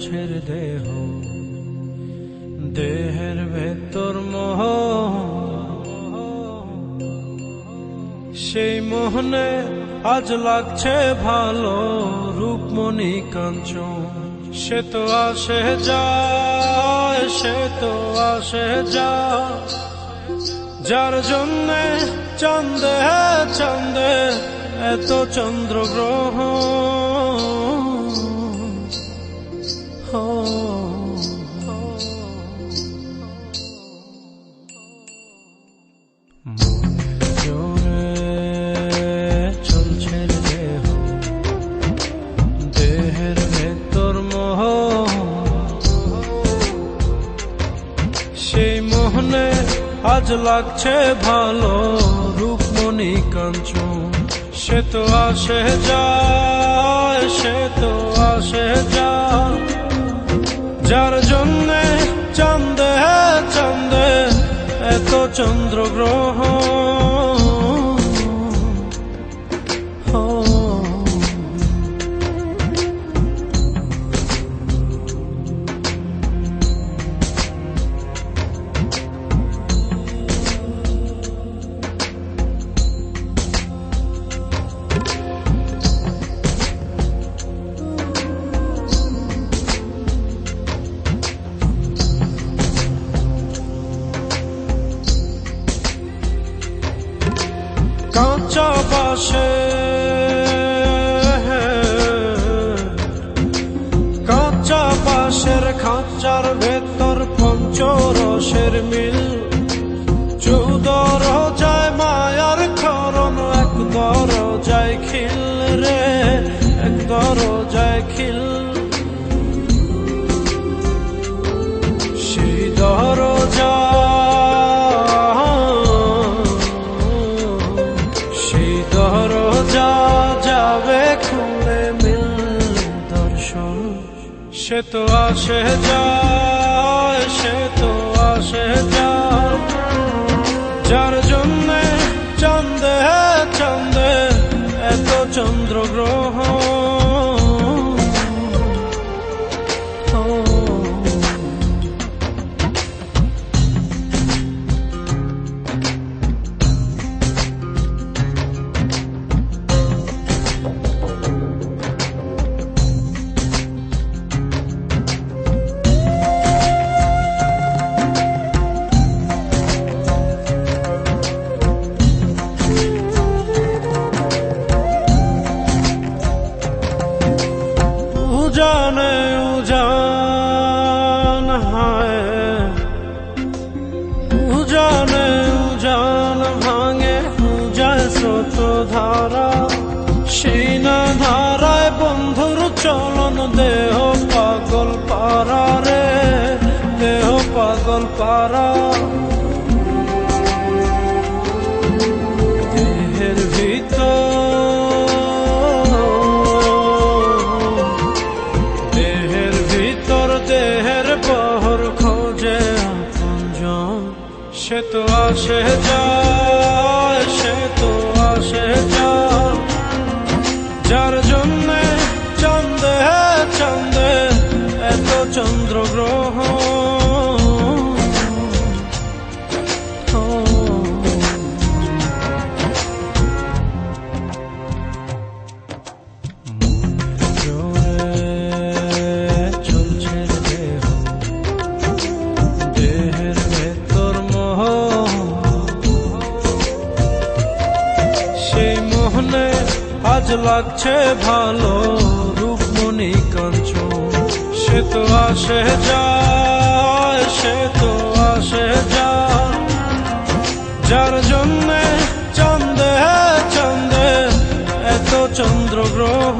চলছের দেহ, দেহের ভেতর মোহ, সেই মোহনে আজ লাগছে ভালো রূপমণি কাঞ্চন। সে তো আসে যায়, সে তো আসে যায়, যার জন্যে চাঁদে চাঁদে এত চন্দ্রগ্রহ। চলছে দেহ, দেহের ভেতর মোহ, সেই মোহনে আজ লাগছে ভালো রূপমণি কাঞ্চন। সে তো আসে যায়, সে তো আসে যায়, যার জন্যে চাঁদে চাঁদে এত চন্দ্রগ্রহ। কাঁচা বাসে, কাঁচা বাসের খাঁচার ভেতর পঞ্চরসের মিল, চৌদ রোজায় মায়ার খরণ, এক দরজায় খিল রে, এক দরজায় খিল। সেই দরজা, সেই দরজা যাবে খুলে মিল দর্শন। সে তো আসে যায়, সে তো আসে যায়, যার জন্যে চাঁদে চাঁদে এত চন্দ্রগ্রহ। উজানে উজান হায়, উজানে উজান ভাঙে উজায় স্রোত ধারা, সেই না ধারায় বন্ধুর চলন, দেহ পাগল পারা রে, দেহ পাগল পারা। দেহের ভিতর, দেহের বহর খোঁজে আপনজন। সে তো আসে যায়, সে তো আসে যায়, যার জন্যে চাঁদে চাঁদে এত চন্দ্রগ্রহ। আজ লাগছে ভালো রূপমণি কাঞ্চন। সে তো আসে যায়, সে তো আসে যায়, যার জন্যে চাঁদে চাঁদে এত চন্দ্রগ্রহ।